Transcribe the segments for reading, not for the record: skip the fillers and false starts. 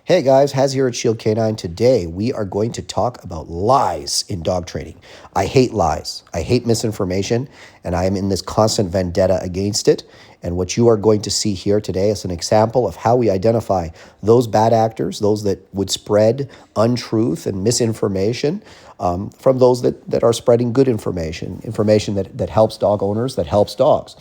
Hey guys, Haz here at Shield Canine. Today we are going to talk about lies in dog training. I hate lies. I hate misinformation, and I am in this constant vendetta against it. And what you are going to see here today is an example of how we identify those bad actors, those that would spread untruth and misinformation, from those that are spreading good information that helps dog owners, that helps dogs.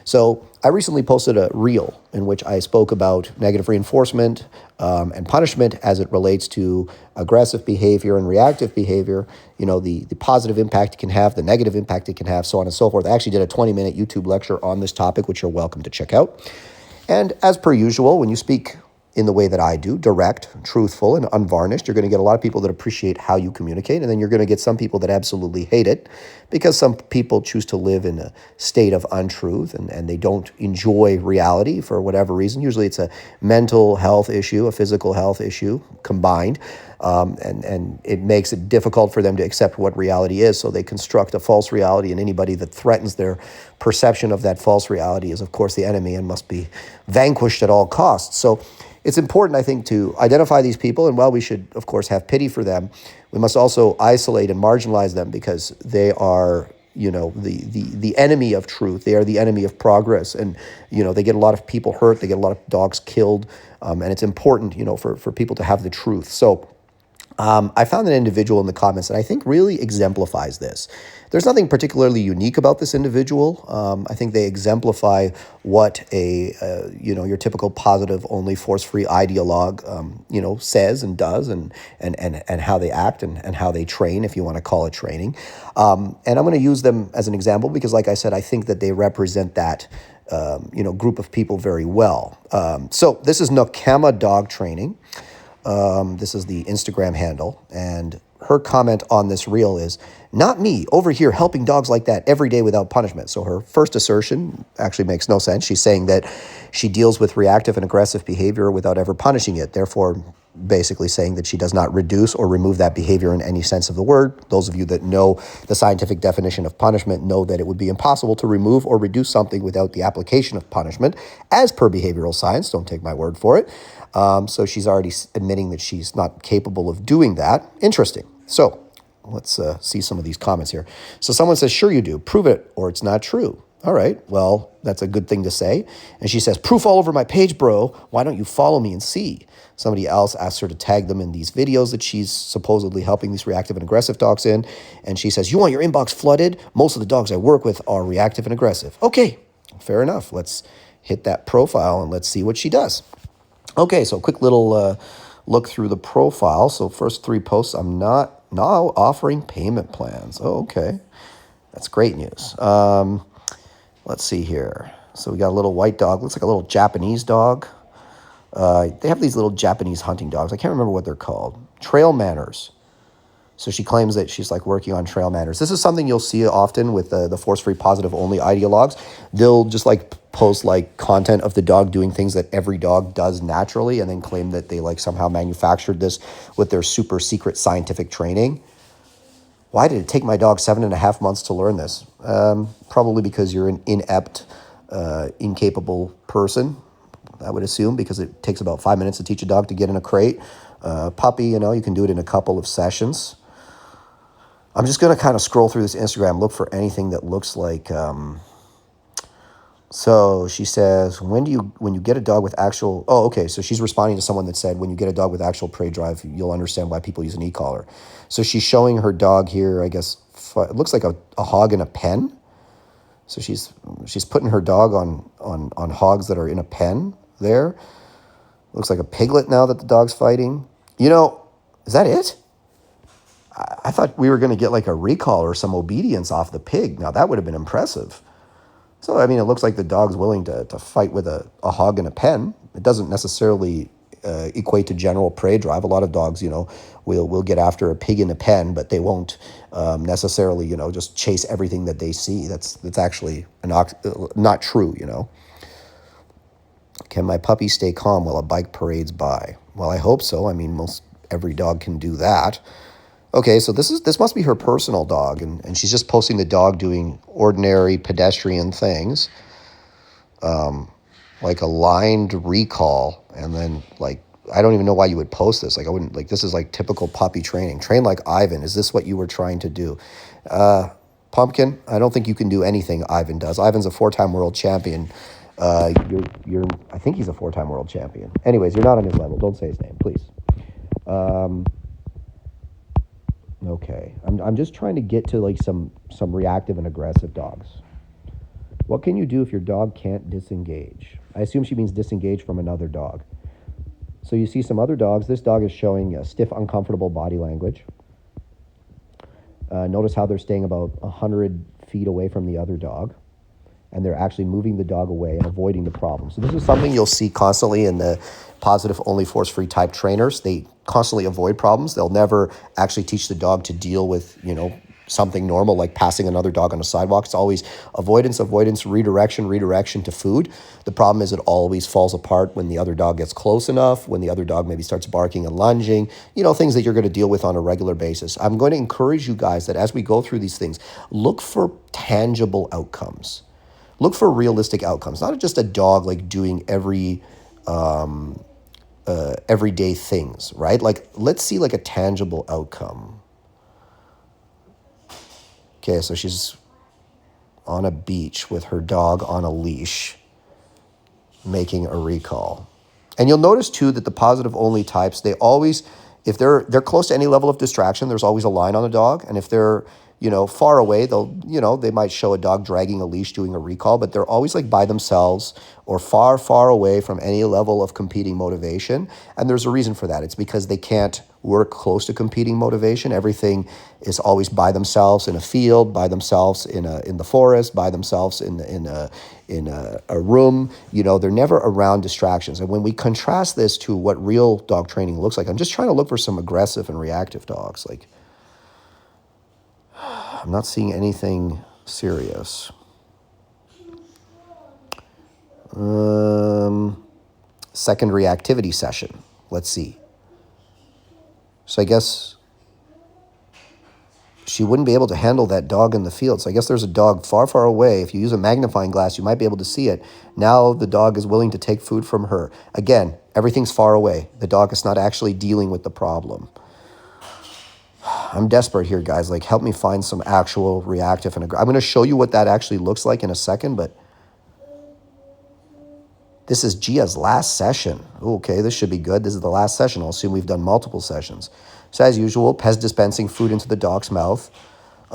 So I recently posted a reel in which I spoke about negative reinforcement and punishment as it relates to aggressive behavior and reactive behavior, the positive impact it can have, the negative impact it can have, so on and so forth. I actually did a 20-minute YouTube lecture on this topic, which you're welcome to check out. And as per usual, when you speak in the way that I do, direct, truthful, and unvarnished, you're going to get a lot of people that appreciate how you communicate, and then you're going to get some people that absolutely hate it because some people choose to live in a state of untruth and they don't enjoy reality for whatever reason. Usually it's a mental health issue, a physical health issue combined, and it makes it difficult for them to accept what reality is, so they construct a false reality, and anybody that threatens their perception of that false reality is, of course, the enemy and must be vanquished at all costs. So it's important, I think, to identify these people, and while we should, of course, have pity for them, we must also isolate and marginalize them because they are, the enemy of truth. They are the enemy of progress, and, they get a lot of people hurt, they get a lot of dogs killed, and it's important, for people to have the truth. So I found an individual in the comments that I think really exemplifies this. There's nothing particularly unique about this individual. I think they exemplify what your typical positive, only force-free ideologue, says and does, and how they act and how they train, if you want to call it training. And I'm going to use them as an example because, like I said, I think that they represent that group of people very well. So this is Nokema Dog Training. This is the Instagram handle, and her comment on this reel is, "Not me, over here helping dogs like that every day without punishment." So her first assertion actually makes no sense. She's saying that she deals with reactive and aggressive behavior without ever punishing it, therefore basically saying that she does not reduce or remove that behavior in any sense of the word. Those of you that know the scientific definition of punishment know that it would be impossible to remove or reduce something without the application of punishment, as per behavioral science. Don't take my word for it. So she's already admitting that she's not capable of doing that. Interesting. So let's see some of these comments here. So someone says, "Sure you do. Prove it or it's not true." All right, well, that's a good thing to say. And she says, "Proof all over my page, bro. Why don't you follow me and see?" Somebody else asks her to tag them in these videos that she's supposedly helping these reactive and aggressive dogs in. And she says, "You want your inbox flooded? Most of the dogs I work with are reactive and aggressive." Okay, fair enough. Let's hit that profile and let's see what she does. Okay, so quick little look through the profile. So first 3 posts, I'm not now offering payment plans. Oh, okay. That's great news. Let's see here. So we got a little white dog. Looks like a little Japanese dog. They have these little Japanese hunting dogs. I can't remember what they're called. Trail manners. So she claims that she's working on trail manners. This is something you'll see often with the force-free positive only ideologues. They'll just post content of the dog doing things that every dog does naturally and then claim that they somehow manufactured this with their super secret scientific training. Why did it take my dog 7.5 months to learn this? Probably because you're an inept, incapable person, I would assume, because it takes about 5 minutes to teach a dog to get in a crate. Puppy, you can do it in a couple of sessions. I'm just going to kind of scroll through this Instagram, look for anything that looks like... So she says, when you get a dog with actual... Oh, okay, so she's responding to someone that said, when you get a dog with actual prey drive, you'll understand why people use an e-collar. So she's showing her dog here, I guess, it looks like a hog in a pen. So she's putting her dog on hogs that are in a pen there. Looks like a piglet now that the dog's fighting. Is that it? I thought we were going to get a recall or some obedience off the pig. Now, that would have been impressive. So, it looks like the dog's willing to fight with a hog in a pen. It doesn't necessarily equate to general prey drive. A lot of dogs, will get after a pig in a pen, but they won't necessarily, just chase everything that they see. That's actually not true, Can my puppy stay calm while a bike parades by? Well, I hope so. Most every dog can do that. Okay, so this must be her personal dog, and she's just posting the dog doing ordinary pedestrian things, like a lined recall, and then I don't even know why you would post this. Like, I wouldn't, like, this is like typical puppy training. Train like Ivan. Is this what you were trying to do? Pumpkin, I don't think you can do anything Ivan does. Ivan's a 4-time world champion. I think he's a 4-time world champion. Anyways, you're not on his level. Don't say his name, please. Okay, I'm just trying to get to like some reactive and aggressive dogs. What can you do if your dog can't disengage? I assume she means disengage from another dog. So you see some other dogs. This dog is showing a stiff, uncomfortable body language. Notice how they're staying about 100 feet away from the other dog, and they're actually moving the dog away and avoiding the problem. So this is something you'll see constantly in the positive only force-free type trainers. They constantly avoid problems. They'll never actually teach the dog to deal with, something normal like passing another dog on a sidewalk. It's always avoidance, redirection to food. The problem is it always falls apart when the other dog gets close enough, when the other dog maybe starts barking and lunging, things that you're going to deal with on a regular basis. I'm going to encourage you guys that as we go through these things, look for tangible outcomes. Look for realistic outcomes, not just a dog like doing everyday things, right? Like, let's see like a tangible outcome. Okay, so she's on a beach with her dog on a leash, making a recall. And you'll notice too that the positive only types, they always, if they're close to any level of distraction, there's always a line on the dog. And if they're, far away, they might show a dog dragging a leash doing a recall, but they're always like by themselves or far, far away from any level of competing motivation. And there's a reason for that. It's because they can't work close to competing motivation. Everything is always by themselves in a field, by themselves in the forest, by themselves in a room. They're never around distractions. And when we contrast this to what real dog training looks like, I'm just trying to look for some aggressive and reactive dogs. Like, I'm not seeing anything serious. Second reactivity session. Let's see. So I guess she wouldn't be able to handle that dog in the field. So I guess there's a dog far, far away. If you use a magnifying glass, you might be able to see it. Now the dog is willing to take food from her. Again, everything's far away. The dog is not actually dealing with the problem. I'm desperate here, guys. Like, help me find some actual reactive and aggressive. I'm going to show you what that actually looks like in a second, but this is Gia's last session. Okay, this should be good. This is the last session. I'll assume we've done multiple sessions. So as usual, Pez dispensing food into the dog's mouth.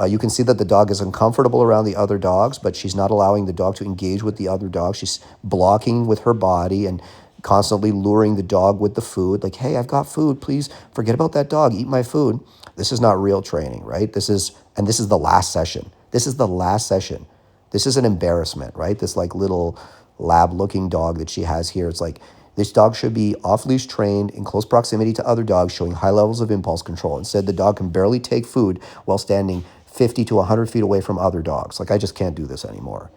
You can see that the dog is uncomfortable around the other dogs, but she's not allowing the dog to engage with the other dog. She's blocking with her body and constantly luring the dog with the food. Like, hey, I've got food. Please forget about that dog. Eat my food. This is not real training, right? This is the last session. This is the last session. This is an embarrassment, right? This like little lab-looking dog that she has here. It's like, this dog should be off-leash trained in close proximity to other dogs, showing high levels of impulse control. Instead, the dog can barely take food while standing 50 to 100 feet away from other dogs. Like, I just can't do this anymore,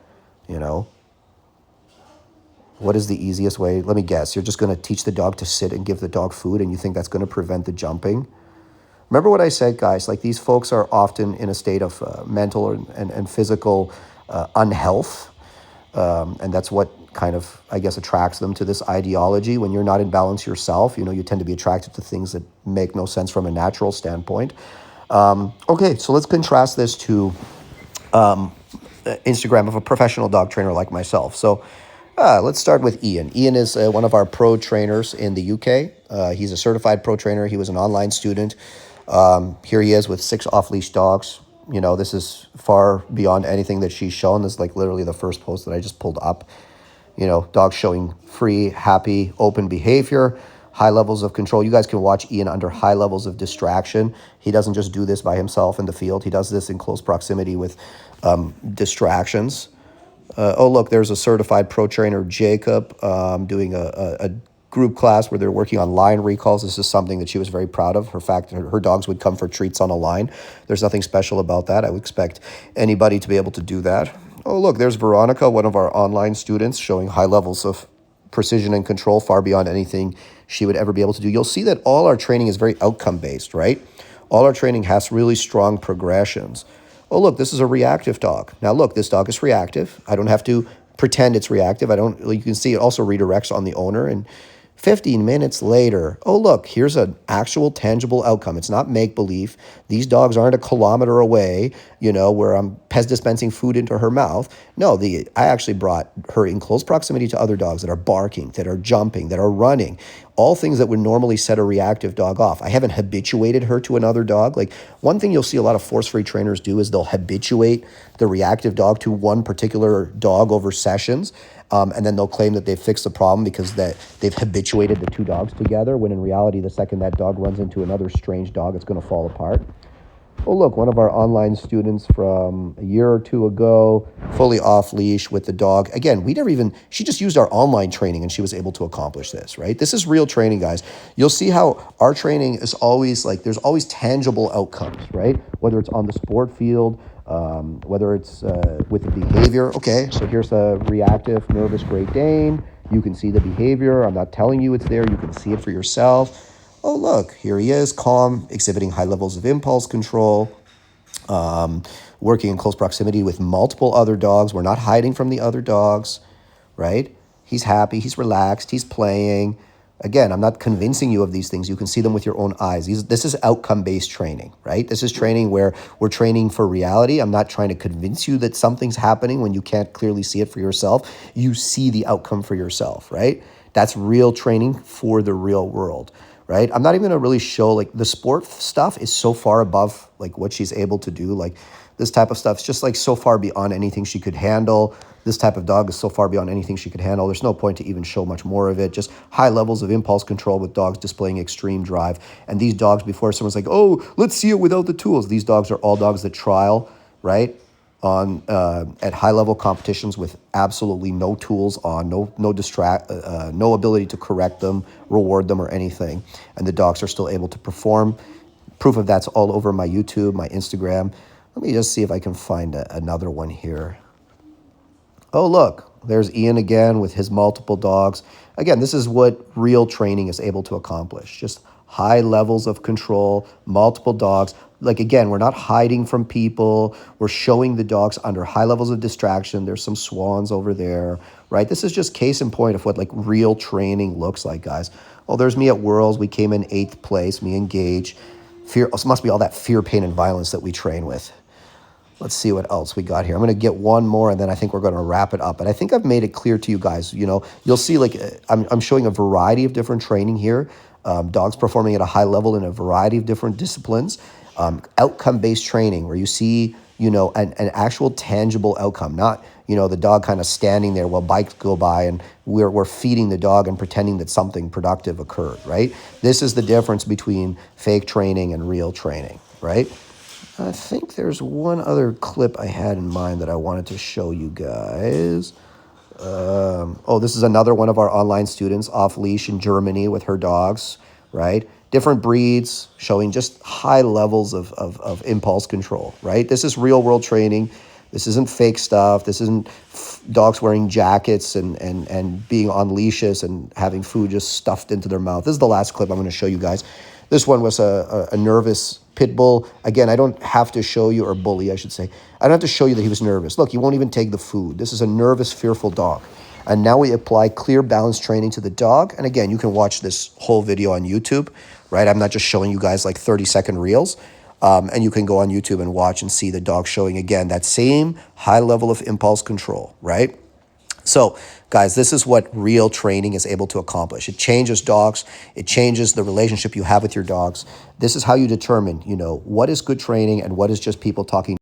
What is the easiest way? Let me guess. You're just going to teach the dog to sit and give the dog food, and you think that's going to prevent the jumping? Remember what I said, guys. Like, these folks are often in a state of mental and physical unhealth. And that's what kind of, I guess, attracts them to this ideology. When you're not in balance yourself, you tend to be attracted to things that make no sense from a natural standpoint. Okay, so let's contrast this to Instagram of a professional dog trainer like myself. So let's start with Ian. Ian is one of our pro trainers in the UK. He's a certified pro trainer. He was an online student. Here he is with 6 off-leash dogs. This is far beyond anything that she's shown. This is like literally the first post that I just pulled up. Dogs showing free, happy, open behavior, high levels of control. You guys can watch Ian under high levels of distraction. He doesn't just do this by himself in the field. He does this in close proximity with distractions. Oh, look, there's a certified pro trainer, Jacob, doing a group class where they're working on line recalls. This is something that she was very proud of. Her fact that her dogs would come for treats on a line. There's nothing special about that. I would expect anybody to be able to do that. Oh, look, there's Veronica, one of our online students, showing high levels of precision and control far beyond anything she would ever be able to do. You'll see that all our training is very outcome-based, right? All our training has really strong progressions. Oh, look, this is a reactive dog. Now, look, this dog is reactive. I don't have to pretend it's reactive. You can see it also redirects on the owner, and 15 minutes later, oh, look, here's an actual tangible outcome. It's not make-believe. These dogs aren't a kilometer away, where I'm Pez dispensing food into her mouth. No, I actually brought her in close proximity to other dogs that are barking, that are jumping, that are running, all things that would normally set a reactive dog off. I haven't habituated her to another dog. Like, one thing you'll see a lot of force-free trainers do is they'll habituate the reactive dog to one particular dog over sessions. And then they'll claim that they've fixed the problem because they've habituated the two dogs together, when in reality, the second that dog runs into another strange dog, it's going to fall apart. Oh, look, one of our online students from a year or two ago, fully off leash with the dog. Again, she just used our online training and she was able to accomplish this, right? This is real training, guys. You'll see how our training is always there's always tangible outcomes, right? Whether it's on the sport field, whether it's with the behavior. Okay, so here's a reactive, nervous Great Dane. You can see the behavior. I'm not telling you it's there. You can see it for yourself. Oh, look, here he is, calm, exhibiting high levels of impulse control, working in close proximity with multiple other dogs. We're not hiding from the other dogs, right? He's happy, he's relaxed, he's playing. Again, I'm not convincing you of these things. You can see them with your own eyes. This is outcome-based training, right? This is training where we're training for reality. I'm not trying to convince you that something's happening when you can't clearly see it for yourself. You see the outcome for yourself, right? That's real training for the real world, right? I'm not even gonna really show, the sport stuff is so far above what she's able to do. This type of stuff is just so far beyond anything she could handle. This type of dog is so far beyond anything she could handle. There's no point to even show much more of it. Just high levels of impulse control with dogs displaying extreme drive. And these dogs, before someone's like, oh, let's see it without the tools. These dogs are all dogs that trial, right? On at high level competitions with absolutely no tools on, no ability to correct them, reward them, or anything, and the dogs are still able to perform. Proof of that's all over my YouTube, my Instagram. Let me just see if I can find another one here. Oh, look, there's Ian again with his multiple dogs. Again, this is what real training is able to accomplish. Just high levels of control, multiple dogs. Again, we're not hiding from people. We're showing the dogs under high levels of distraction. There's some swans over there, right? This is just case in point of what real training looks like, guys. Oh, there's me at Worlds. We came in 8th place, me and Gage. Fear, it must be all that fear, pain, and violence that we train with. Let's see what else we got here. I'm going to get one more, and then I think we're going to wrap it up. But I think I've made it clear to you guys. You'll see I'm showing a variety of different training here. Dogs performing at a high level in a variety of different disciplines. Outcome-based training where you see, an actual tangible outcome, not, the dog kind of standing there while bikes go by and we're feeding the dog and pretending that something productive occurred, right? This is the difference between fake training and real training, right? I think there's one other clip I had in mind that I wanted to show you guys. This is another one of our online students off leash in Germany with her dogs, right? Different breeds showing just high levels of impulse control, right? This is real world training. This isn't fake stuff. This isn't dogs wearing jackets and being on leashes and having food just stuffed into their mouth. This is the last clip I'm going to show you guys. This one was a nervous pit bull. Again, I don't have to show you, or bully, I should say. I don't have to show you that he was nervous. Look, he won't even take the food. This is a nervous, fearful dog. And now we apply clear balance training to the dog. And again, you can watch this whole video on YouTube, right? I'm not just showing you guys 30-second reels. And you can go on YouTube and watch and see the dog showing, again, that same high level of impulse control, right? So, guys, this is what real training is able to accomplish. It changes dogs. It changes the relationship you have with your dogs. This is how you determine, what is good training and what is just people talking